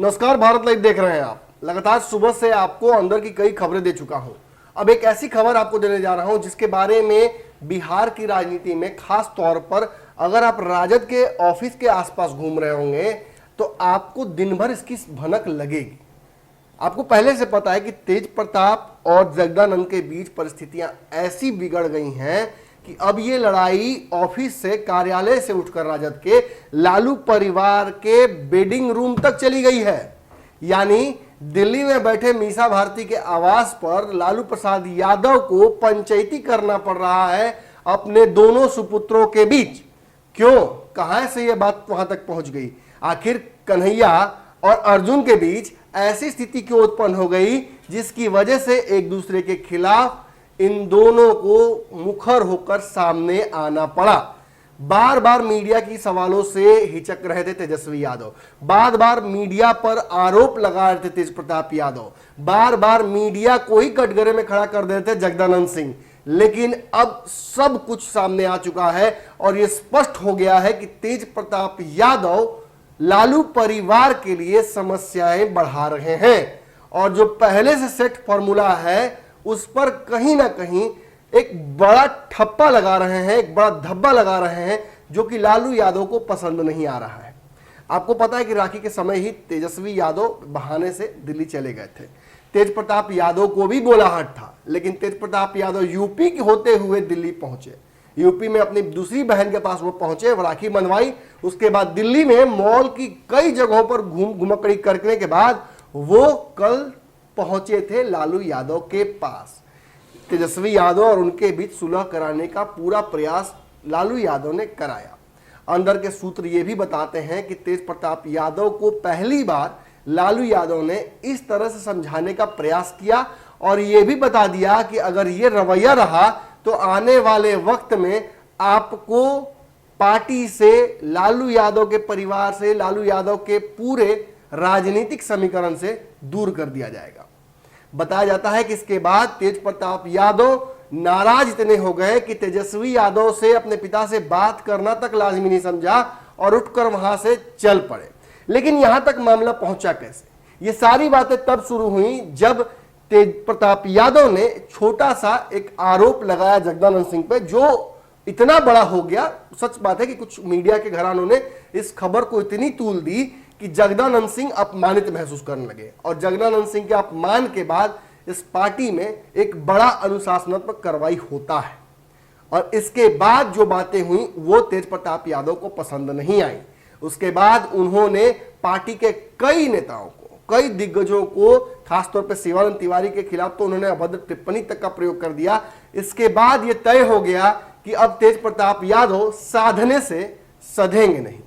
नमस्कार, भारत लाइव देख रहे हैं आप। लगातार सुबह से आपको अंदर की कई खबरें दे चुका हूं। अब एक ऐसी खबर आपको देने जा रहा हूं जिसके बारे में बिहार की राजनीति में खास तौर पर अगर आप राजद के ऑफिस के आसपास घूम रहे होंगे तो आपको दिन भर इसकी भनक लगेगी। आपको पहले से पता है कि तेज प्रताप और जगदानंद के बीच परिस्थितियां ऐसी बिगड़ गई हैं कि अब ये लड़ाई ऑफिस से, कार्यालय से उठकर राजद के लालू परिवार के बेडिंग रूम तक चली गई है। यानी दिल्ली में बैठे मीसा भारती के आवास पर लालू प्रसाद यादव को पंचायती करना पड़ रहा है अपने दोनों सुपुत्रों के बीच। क्यों, कहां से यह बात वहां तक पहुंच गई? आखिर कन्हैया और अर्जुन के बीच ऐसी स्थिति क्यों उत्पन्न हो गई जिसकी वजह से एक दूसरे के खिलाफ इन दोनों को मुखर होकर सामने आना पड़ा? बार बार मीडिया की सवालों से हिचक रहे थे तेजस्वी यादव, बार बार मीडिया पर आरोप लगा रहे थे तेज प्रताप यादव, बार बार मीडिया को ही कटघरे में खड़ा कर देते थे जगदानंद सिंह। लेकिन अब सब कुछ सामने आ चुका है और यह स्पष्ट हो गया है कि तेज प्रताप यादव लालू परिवार के लिए समस्याएं बढ़ा रहे हैं और जो पहले से सेट फॉर्मूला है उस पर कहीं ना कहीं एक बड़ा ठप्पा लगा रहे हैं, एक बड़ा धब्बा लगा रहे हैं जो कि लालू यादव को पसंद नहीं आ रहा है। आपको पता है कि राखी के समय ही तेजस्वी यादव बहाने से दिल्ली चले गए थे। तेज प्रताप यादव को भी बोलाहट था, लेकिन तेज प्रताप यादव यूपी के होते हुए दिल्ली पहुंचे। यूपी में अपनी दूसरी बहन के पास वो पहुंचे, वो राखी बंधवाई। उसके बाद दिल्ली में मॉल की कई जगहों पर घुमक्कड़ी करने के बाद वो कल पहुंचे थे लालू यादव के पास। तेजस्वी यादव और उनके बीच सुलह कराने का पूरा प्रयास लालू यादव ने कराया। अंदर के सूत्र ये भी बताते हैं कि तेज प्रताप यादव को पहली बार लालू यादव ने इस तरह से समझाने का प्रयास किया और ये भी बता दिया कि अगर ये रवैया रहा तो आने वाले वक्त में आपको पार्टी से, लालू यादव के परिवार से, लालू यादव के पूरे राजनीतिक समीकरण से दूर कर दिया जाएगा। बताया जाता है कि इसके बाद तेज प्रताप यादव नाराज इतने हो गए कि तेजस्वी यादव से, अपने पिता से बात करना तक लाजमी नहीं समझा और उठकर वहां से चल पड़े। लेकिन यहां तक मामला पहुंचा कैसे? ये सारी बातें तब शुरू हुई जब तेज प्रताप यादव ने छोटा सा एक आरोप लगाया जगदानंद सिंह पे, जो इतना बड़ा हो गया। सच बात है कि कुछ मीडिया के घरानों ने इस खबर को इतनी तूल दी कि जगदानंद सिंह अपमानित महसूस करने लगे और जगदानंद सिंह के अपमान के बाद इस पार्टी में एक बड़ा अनुशासनात्मक कार्रवाई होता है। और इसके बाद जो बातें हुई वो तेज प्रताप यादव को पसंद नहीं आई। उसके बाद उन्होंने पार्टी के कई नेताओं को, कई दिग्गजों को, खासतौर पर शिवानंद तिवारी के खिलाफ तो उन्होंने अभद्र टिप्पणी तक का प्रयोग कर दिया। इसके बाद यह तय हो गया कि अब तेज प्रताप यादव साधने से सधेंगे नहीं,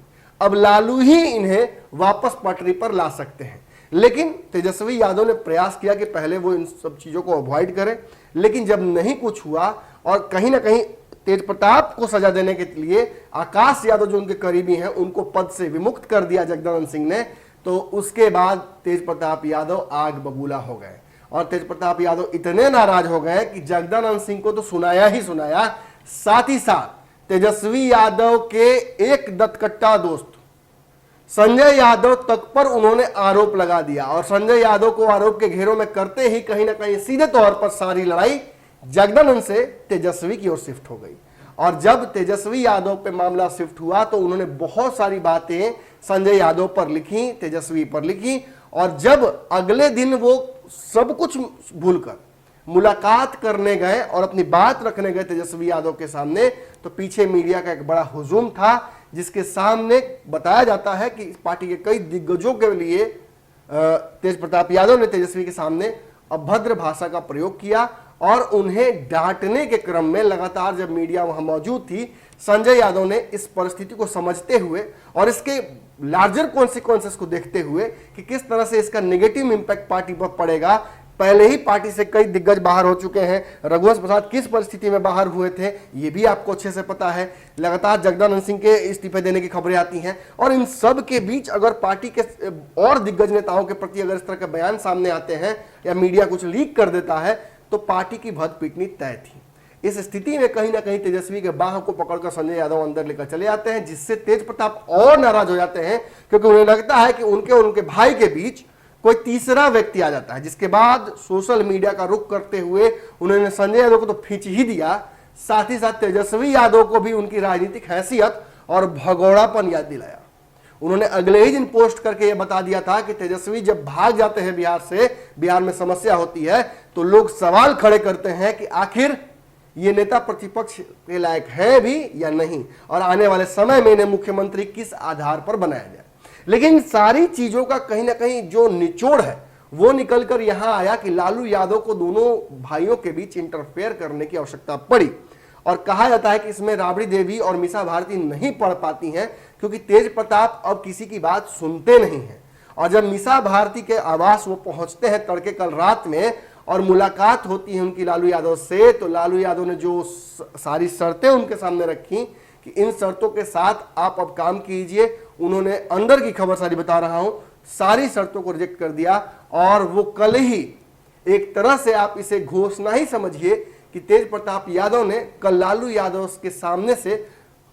अब लालू ही इन्हें वापस पटरी पर ला सकते हैं। लेकिन तेजस्वी यादव ने प्रयास किया कि पहले वो इन सब चीजों को अवॉइड करें, लेकिन जब नहीं कुछ हुआ और कहीं ना कहीं तेज प्रताप को सजा देने के लिए आकाश यादव जो उनके करीबी हैं उनको पद से विमुक्त कर दिया जगदानंद सिंह ने, तो उसके बाद तेज प्रताप यादव आग बबूला हो गए और तेज प्रताप यादव इतने नाराज हो गए कि जगदानंद सिंह को तो सुनाया ही सुनाया, साथ ही साथ तेजस्वी यादव के एक दत्तकट्टा दोस्त संजय यादव तक पर उन्होंने आरोप लगा दिया और संजय यादव को आरोप के घेरों में करते ही कहीं ना कहीं सीधे तौर पर सारी लड़ाई जगदानंद से तेजस्वी की ओर शिफ्ट हो गई। और जब तेजस्वी यादव पे मामला शिफ्ट हुआ तो उन्होंने बहुत सारी बातें संजय यादव पर लिखी, तेजस्वी पर लिखी। और जब अगले दिन वो सब कुछ भूलकर मुलाकात करने गए और अपनी बात रखने गए तेजस्वी यादव के सामने, तो पीछे मीडिया का एक बड़ा हुजूम था जिसके सामने बताया जाता है कि इस पार्टी के कई दिग्गजों के लिए तेज प्रताप यादव ने तेजस्वी के सामने अभद्र भाषा का प्रयोग किया और उन्हें डांटने के क्रम में लगातार जब मीडिया वहां मौजूद थी, संजय यादव ने इस परिस्थिति को समझते हुए और इसके लार्जर कॉन्सिक्वेंसेस को देखते हुए कि किस तरह से इसका नेगेटिव इंपैक्ट पार्टी पर पड़ेगा, पहले ही पार्टी से कई दिग्गज बाहर हो चुके हैं। रघुवंश प्रसाद किस परिस्थिति में बाहर हुए थे ये भी आपको अच्छे से पता है। लगातार जगदानंद सिंह के इस्तीफे देने की खबरें आती हैं और इन सब के बीच अगर पार्टी के और दिग्गज नेताओं के प्रति अगर इस तरह के बयान सामने आते हैं या मीडिया कुछ लीक कर देता है तो पार्टी की भद पीटनी तय थी। इस स्थिति में कहीं ना कहीं तेजस्वी के बाह को पकड़कर संजय यादव अंदर लेकर चले जाते हैं, जिससे तेज प्रताप और नाराज हो जाते हैं, क्योंकि उन्हें लगता है कि उनके और उनके भाई के बीच कोई तीसरा व्यक्ति आ जाता है। जिसके बाद सोशल मीडिया का रुख करते हुए उन्होंने संजय यादव को तो खींच ही दिया, साथ ही साथ तेजस्वी यादव को भी उनकी राजनीतिक हैसियत और भगोड़ापन याद दिलाया। उन्होंने अगले ही दिन पोस्ट करके यह बता दिया था कि तेजस्वी जब भाग जाते हैं बिहार से, बिहार में समस्या होती है, तो लोग सवाल खड़े करते हैं कि आखिर ये नेता प्रतिपक्ष के लायक है भी या नहीं, और आने वाले समय में इन्हें मुख्यमंत्री किस आधार पर बनाया जाए। लेकिन सारी चीजों का कहीं ना कहीं जो निचोड़ है वो निकलकर यहां आया कि लालू यादव को दोनों भाइयों के बीच इंटरफेयर करने की आवश्यकता पड़ी, और कहा जाता है कि इसमें राबड़ी देवी और मीसा भारती नहीं पढ़ पाती हैं, क्योंकि तेज प्रताप अब किसी की बात सुनते नहीं हैं। और जब मीसा भारती के आवास वो पहुंचते हैं तड़के कल रात में और मुलाकात होती है उनकी लालू यादव से, तो लालू यादव ने जो सारी शर्तें उनके सामने रखी कि इन शर्तों के साथ आप अब काम कीजिए, उन्होंने अंदर की खबर सारी बता रहा हूं, सारी शर्तों को रिजेक्ट कर दिया। और वो कल ही एक तरह से आप इसे घोषणा ही समझिए कि तेज प्रताप यादव ने कल लालू यादव के सामने से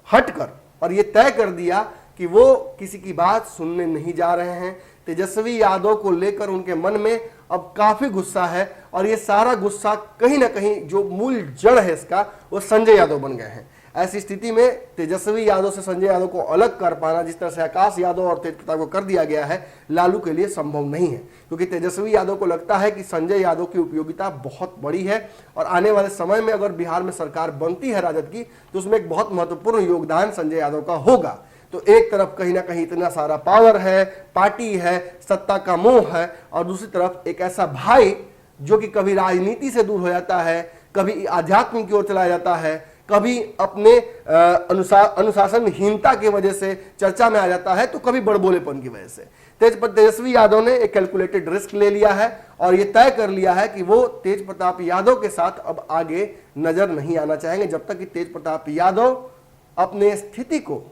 हटकर और ये तय कर दिया कि वो किसी की बात सुनने नहीं जा रहे हैं। तेजस्वी यादव को लेकर उनके मन में अब काफी गुस्सा है, और ये सारा गुस्सा कहीं ना कहीं जो मूल जड़ है इसका वो संजय यादव बन गए हैं। ऐसी स्थिति में तेजस्वी यादव से संजय यादव को अलग कर पाना, जिस तरह से आकाश यादव और तेज प्रताप को कर दिया गया है, लालू के लिए संभव नहीं है, क्योंकि तेजस्वी यादव को लगता है कि संजय यादव की उपयोगिता बहुत बड़ी है, और आने वाले समय में अगर बिहार में सरकार बनती है राजद की, तो उसमें एक बहुत महत्वपूर्ण योगदान संजय यादव का होगा। तो एक तरफ कहीं ना कहीं इतना सारा पावर है, पार्टी है, सत्ता का मोह है, और दूसरी तरफ एक ऐसा भाई जो कि कभी राजनीति से दूर हो जाता है, कभी आध्यात्म की ओर चला जाता है, कभी अपने अनुशासनहीनता की वजह से चर्चा में आ जाता है, तो कभी बड़बोलेपन की वजह से। तेजस्वी यादव ने एक कैलकुलेटेड रिस्क ले लिया है और ये तय कर लिया है कि वो तेज प्रताप यादव के साथ अब आगे नजर नहीं आना चाहेंगे, जब तक कि तेज प्रताप यादव अपने स्थिति को,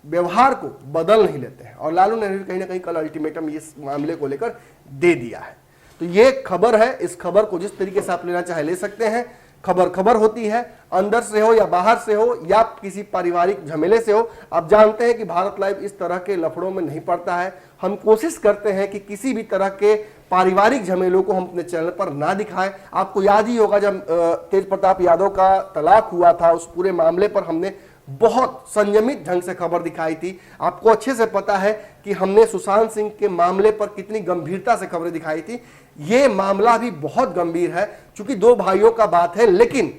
व्यवहार को बदल नहीं लेते हैं। और लालू ने भी कहीं ना कहीं कल अल्टीमेटम इस मामले को लेकर दे दिया है। तो ये खबर है, इस खबर को जिस तरीके से आप लेना चाहे ले सकते हैं। खबर होती है, अंदर से हो या बाहर से हो या किसी पारिवारिक झमेले से हो। आप जानते हैं कि भारत लाइव इस तरह के लफड़ों में नहीं पड़ता है। हम कोशिश करते हैं कि किसी भी तरह के पारिवारिक झमेलों को हम अपने चैनल पर ना दिखाएं। आपको याद ही होगा जब तेज प्रताप यादव का तलाक हुआ था, उस पूरे मामले पर हमने बहुत संयमित ढंग से खबर दिखाई थी। आपको अच्छे से पता है कि हमने सुशांत सिंह के मामले पर कितनी गंभीरता से खबरें दिखाई थी। ये मामला भी बहुत गंभीर है, क्योंकि दो भाइयों का बात है, लेकिन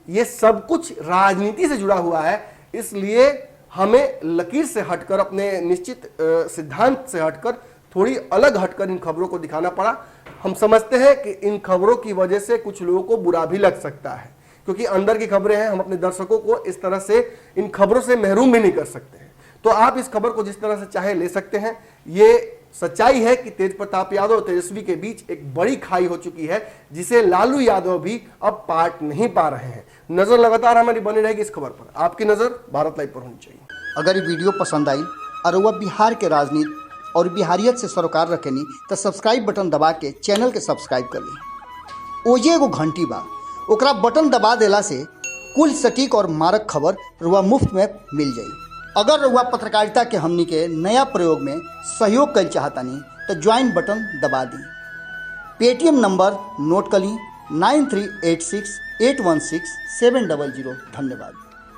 ये सब कुछ राजनीति से जुड़ा हुआ है। इसलिए हमें लकीर से हटकर, अपने निश्चित सिद्धांत से हटकर, थोड़ी अलग हटकर इन खबरों को दिखाना पड़ा। हम समझते हैं कि इन खबरों की वजह से कुछ लोगों को बुरा भी लग सकता है, क्योंकि अंदर की खबरें हैं। हम अपने दर्शकों को इस तरह से इन खबरों से महरूम भी नहीं कर सकते हैं। तो आप इस खबर को जिस तरह से चाहे ले सकते हैं। ये सच्चाई है कि तेज प्रताप यादव और तेजस्वी के बीच एक बड़ी खाई हो चुकी है, जिसे लालू यादव भी अब पाट नहीं पा रहे हैं। नजर लगातार हमारी बनी रहेगी इस खबर पर। आपकी नजर भारत लाइव पर होनी चाहिए। अगर ये वीडियो पसंद आई और वह बिहार के राजनीति और बिहारियत से सरोकार रखेनी तो सब्सक्राइब बटन दबा के चैनल के सब्सक्राइब कर ली। ओजे एगो घंटी बा, ओकरा बटन दबा देला से कुल सटीक और मारक खबर रुआ मुफ्त में मिल जाई। अगर रुआ पत्रकारिता के हमनी के नया प्रयोग में सहयोग कर चाहतानी तो ज्वाइन बटन दबा दी। पेटीएम नंबर नोट कर ली 9386816700। धन्यवाद।